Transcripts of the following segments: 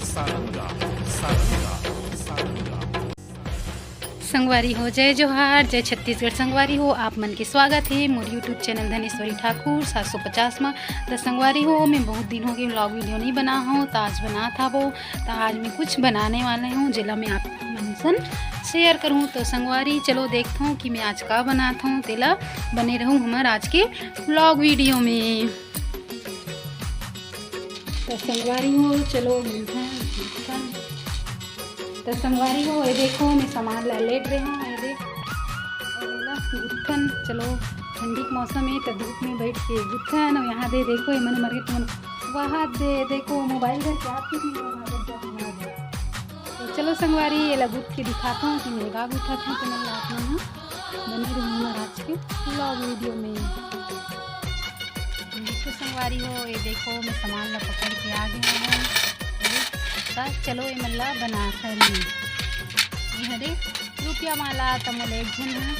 सारंगा सारंगा सारंगा। संगवारी हो, जय जोहार, जय छत्तीसगढ़। संगवारी हो, आप मन के स्वागत है मोर यूट्यूब चैनल धनेश्वरी ठाकुर 750 में। तो संगवारी हो, मैं बहुत दिन हो गए व्लॉग वीडियो नहीं बना हूँ, तो आज बना था वो। तो आज मैं कुछ बनाने वाले हूँ जिला मैं आप मन सन शेयर करूँ। तो संगवारी चलो देखता हूँ कि मैं आज का बनाता हूँ, तेला बने रहूँ हमारे आज के व्लॉग वीडियो में। तो संगवारी हो चलो मिलते हैं। तो संगवारी हो, ये देखो मैं सामान ला लेट रही हूँ। ये देख गुत्थन, चलो ठंडी के मौसम है तो धूप में बैठ के गुत्थन। और यहाँ दे देखो ये मन मर के वहाँ दे देखो मोबाइल घर के आप कितनी। तो चलो संगवारी ये ला गुथ के दिखाता हूँ कि मैं गा गुथा था। तो मैं आप में बने रहूँगा आज के व्लॉग वीडियो में। देखो संगवारी हो, ये देखो मैं सामान ला पकड़ के आ गया हूँ। चलो ये मल्ला बना कर हरे रुपया माला तमल एक झन है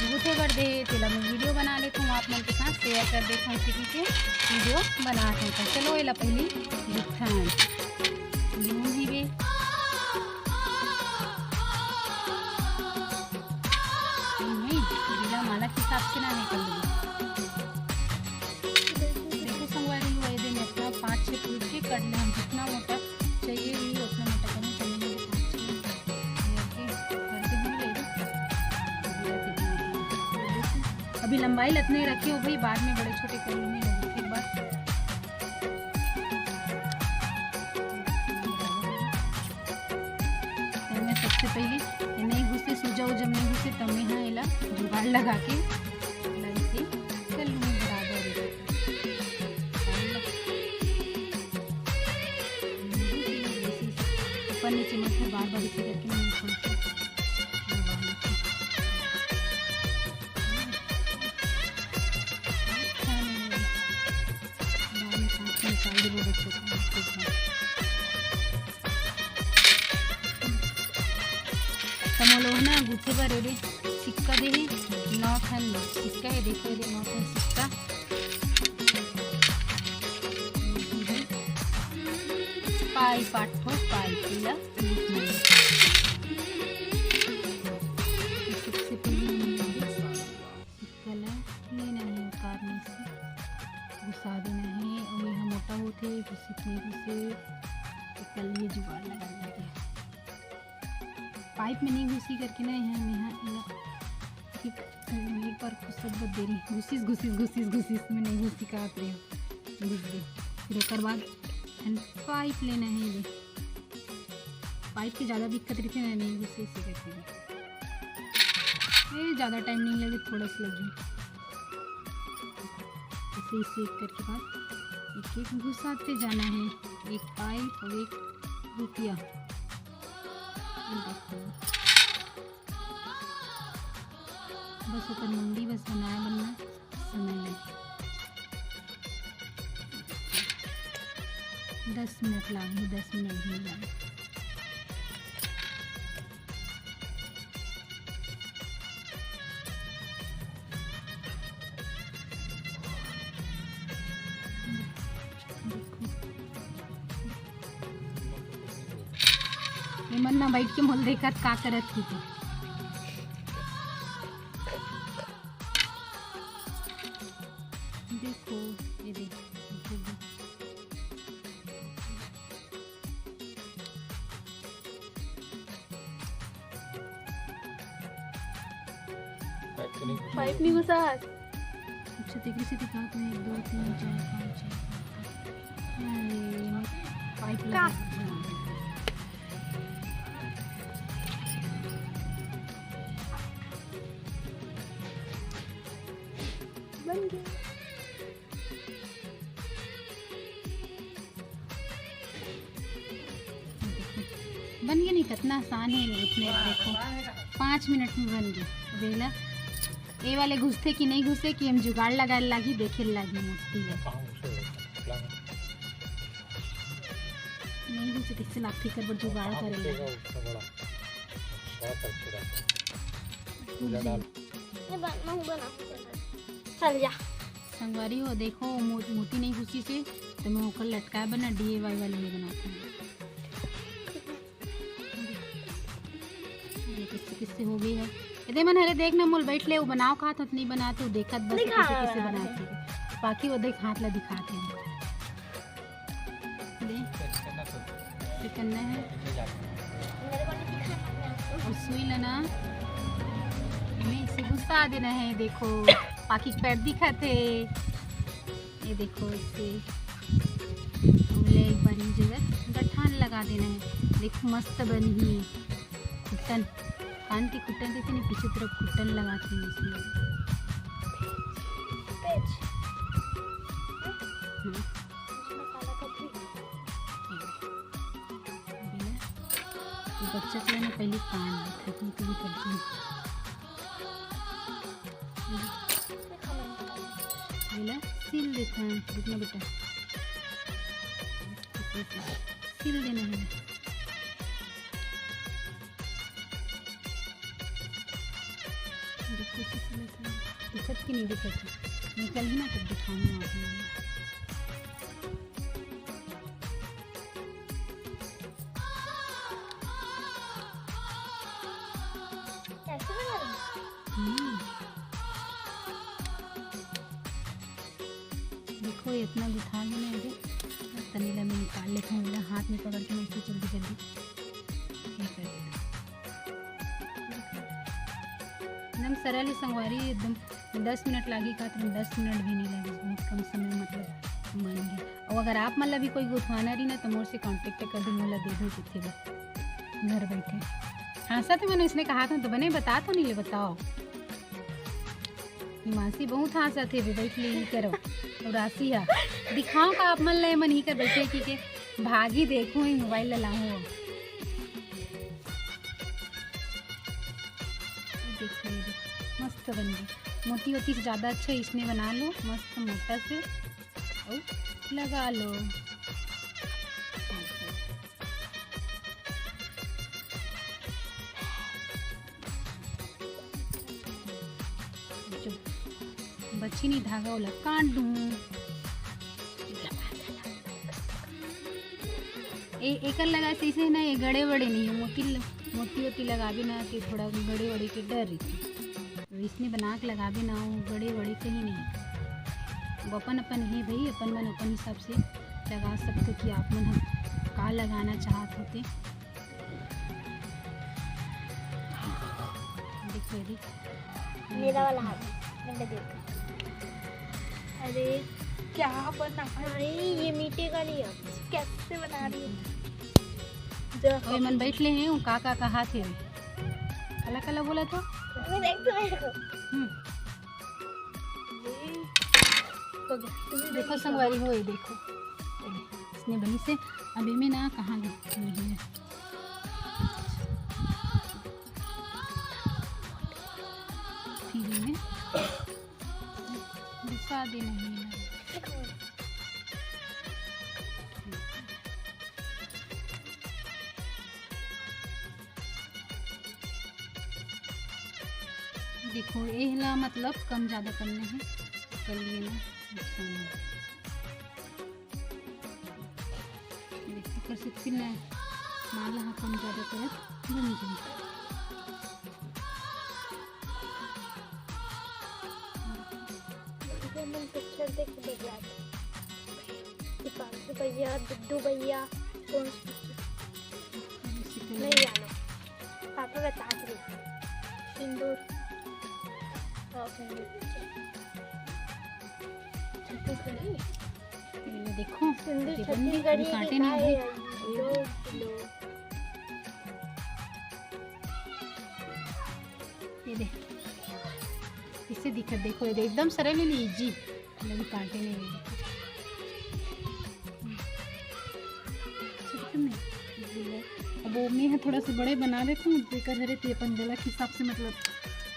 गुथे कर दे तेला मैं वीडियो बना लेता हूँ, आप मन के साथ शेयर कर देता हूँ। किसी के वीडियो बनाते हैं। तो चलो ये पहली गुत्थन ही वे नहीं माला के हिसाब से ना निकल देखो संगवारी हुआ दिन अपना 5-6 फूट के कर ले हम जितना मोटा चाहिए भी उतना मोटा करना चाहिए। अभी लंबाई लतने रखी हो भाई, बाद में बड़े छोटे करेंगे एक बार। मैं सबसे पहले नहीं घुसे सूजा जब नहीं घुसे तब मैं यहाँ एला जुगाड़ लगा के लगे कर लूँगी बराबर। ऊपर नीचे मत बार बार इसे करके नहीं खोलती। तमलो है ना गुथे पर रे सिक्का दे है 9 खन सिक्का है। देखो ये 9 खन सिक्का पाई पाठो पाई पीला सबसे पहले सिक्का लेना है, उतारने से घुसा देना है। और यहाँ मोटा होते घुसे कल ये जुगाड़ लगा देंगे। पाइप में नहीं घुसी करके ना यहाँ एक बार खुशबू दे रही घुसीस में नहीं घुसी का रहे हो घुस गई। फिर एक बाद पाइप लेना है। ये पाइप की ज़्यादा दिक्कत रहती है ना, नहीं घुसे इसे करके ये ज़्यादा टाइम नहीं लगे, थोड़ा सा लगे इसे एक करके बाद एक घुसाते जाना है। एक पाइप और एक रुपया। बस ऊपर मुंडी बस बनाया बनना समय लगे 10 मिनट लागे 10 मिनट भी लागे। मन ना बैठ के मोल देखत का करत थी। देखो ये देखो पाइप नहीं घुसा। अच्छा देखिए से दिखाते हैं 1 2 3 4 5 6 पाइप लगा बन गया। बन गया नहीं, कितना आसान है इतने। देखो 5 मिनट में बन गया। बेला ये वाले घुसते कि नहीं घुसे कि हम जुगाड़ लगा लागी देखे लागी मूर्ति नहीं घुसे किससे लाठी कर जुगाड़ करे चल जा संगवारी हो। देखो मोती नहीं घुसी से तो मैं ओकर लटकाए बना DIY वाले में बनाती हूँ। किससे किससे हो गई है यदि मन हरे देखना मोल बैठ ले वो बनाओ खा तो नहीं बना तो देखत बस दिखा किसी किससे रहा बनाती है बाकी वो देख हाथ ला दिखाते हैं ले ये करना है मेरे को नहीं दिखाना और सुई लेना इन्हें इसे गुस्सा देना है देखो बाकी पैर दिखाते ये देखो इससे उंगली एक बार इन जगह गठान लगा देना है देखो मस्त बनी ही खुट्टन कान की खुट्टन देते नहीं पीछे तरफ खुट्टन लगाते हैं इसमें पेज हम्म, इसमें काला कपड़ी ये बच्चा के लिए ना पहले कान थकनी के लिए करती हूँ बोला सिल देते हैं देखना बेटा सिल देना है देखो इसे सिलाते हैं दिक्कत की नहीं दिक्कत निकल ही ना तब दिखाऊंगी आपको ऐसे बना रही हम्म। देखो ये इतना गुठा लेना है तनीला में निकाल लेता हूँ मेरा हाथ में पकड़ के मैं इसे जल्दी जल्दी ये कर देना एकदम सरल ही संगवारी एकदम 10 मिनट लगी का तो 10 मिनट भी नहीं लगे बहुत कम समय मतलब बन गया और अगर आप मतलब भी कोई गुथवाना रही ना तो मोर से कांटेक्ट कर दी मोला दे दो कितने बस घर बैठे हाँ सच मैंने इसने कहा था तो बने बता तो नहीं ले बताओ मासी बहुत हंसा थे भी बैठ ली करो और राशि है दिखाओ का आप मन ले मन ही कर बैठे कि के भागी देखूं ही मोबाइल लाऊं देखो ये देखो मस्त बन गई मोटी होती से ज़्यादा अच्छा इसने बना लो मस्त मोटा से और लगा लो जो बची नहीं धागा वाला काट दूँ एक लगा से इसे ना ये गड़े बड़े नहीं है मोटी होती लगा भी ना कि थोड़ा गड़े बड़े के डर रही थी इसने बना के लगा भी ना वो गड़े बड़े कहीं नहीं वो अपन अपन ही भाई अपन मन अपन हिसाब से लगा सकते कि आप मन का लगाना चाहते होते देखो यदि मेरा वाला हाथ मैंने देखा अरे क्या बना रही ये मीठे का नहीं है कैसे बना रही है ओए मन बैठ ले हैं का हाथ है कला कला बोला तो मैं देखती मेरे को देखो संगवारी हो ये देखो इसने बनी से अभी में ना कहाँ गई नहीं है फिर में गुस्सा देना है देखो ये ला मतलब कम ज़्यादा करना है कर लिए ना नुकसान है देखो कर सकती ना माला हाँ कम ज़्यादा कर बन जाए पिक्चर देख के दीपांशु भैया दुड्डू भैया कौन नहीं जानो पापा बता रही सिंदूर छत्तीसगढ़ी ये देखो सिंदूर ये बंदी छत्तीसगढ़ी काटे नहीं है 2 किलो ये देख इससे दिक्कत देखो ये एकदम सरल है इजी लगी काटे नहीं अब वो मैं थोड़ा सा बड़े बना देता हूँ देकर हरे ते अपन गला के हिसाब से मतलब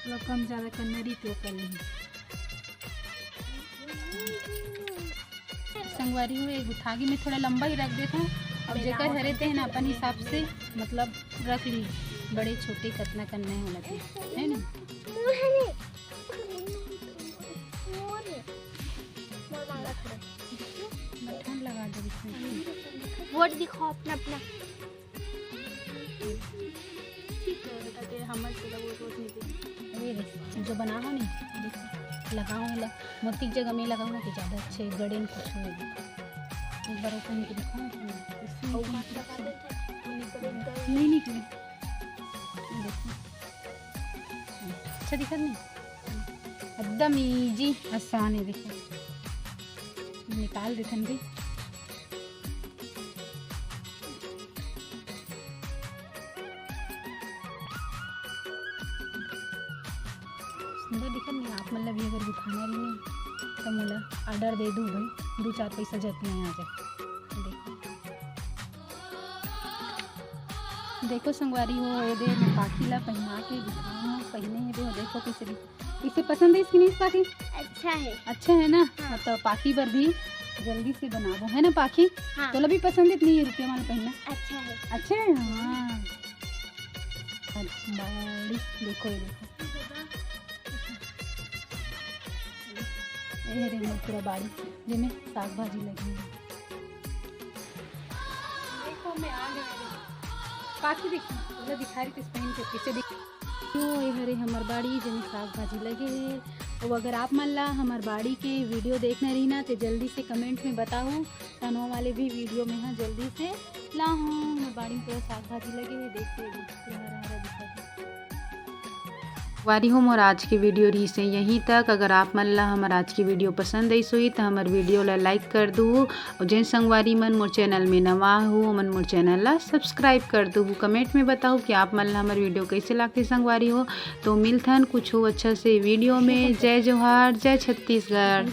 कम ज़्यादा करना रही तो कर लेंगे संगवारी हुए गुथागी में थोड़ा लंबा ही रख देता हूँ अब जेकर हरे थे ना अपन हिसाब से मतलब रख ली बड़े छोटे कितना करना है वाला है ना बटन लगा दो इसमें वोट दिखाओ अपना अपना ठीक है ताकि हमर से वो रोज नहीं ये देख जो बना हो नहीं देखो लगाओ मोती की जगह में लगाओ ना कि ज़्यादा अच्छे गड़े न कुछ हो एक बार ओपन के दिखाओ और हाथ लगा देते निकल नहीं निकले देखो अच्छा दिखा नहीं एकदम इजी आसान है देखो निकाल देते भी सुंदर दिखत नहीं आप मतलब ये अगर दिखाना रही नहीं तो मोला ऑर्डर दे दूँ भाई 2-4 पैसा जत नहीं आ जाए देखो संगवारी हो ये दे मैं पाखी ला पहना के दिखाऊँ पहने है देखो कैसे इसे पसंद है इसकी नहीं पाखी अच्छा है। अच्छा है ना हाँ। तो पाखी पर भी जल्दी से बना दो है ना पाखी हाँ तो भी पसंद है इतनी रुपये वाला पहनना अच्छा है। अच्छा है हाँ बाड़ी देखो ये देखो ये रे मेरे पूरा बाड़ी जिसमें साग भाजी लगी है देखो मैं आ गया पाखी देखो मतलब दिखा रही थी पहन के पीछे दिख ये हरे हमार बाड़ी जिसमें साग भाजी लगे है और अगर आप मन ला हमार बाड़ी के वीडियो देखना रही ना तो जल्दी से कमेंट में बताओ तनो वाले भी वीडियो में हाँ जल्दी से ला हूँ मैं बाड़ी में पूरा साग भाजी लगे है देखते हरा हरा दिखा वारी हूँ और आज की वीडियो रही से यहीं तक अगर आप मन ला हमार आज की वीडियो पसंद आई सोई तो हमार वीडियो ला लाइक कर दू और जिन संगवारी मन मोर चैनल में नवा हो मन मोर चैनल ला सब्सक्राइब कर दू कमेंट में बताओ कि आप मन ला हमार वीडियो कैसे लागते संगवारी हो तो मिलथन कुछ हो अच्छा से वीडियो में जय जोहार जय छत्तीसगढ़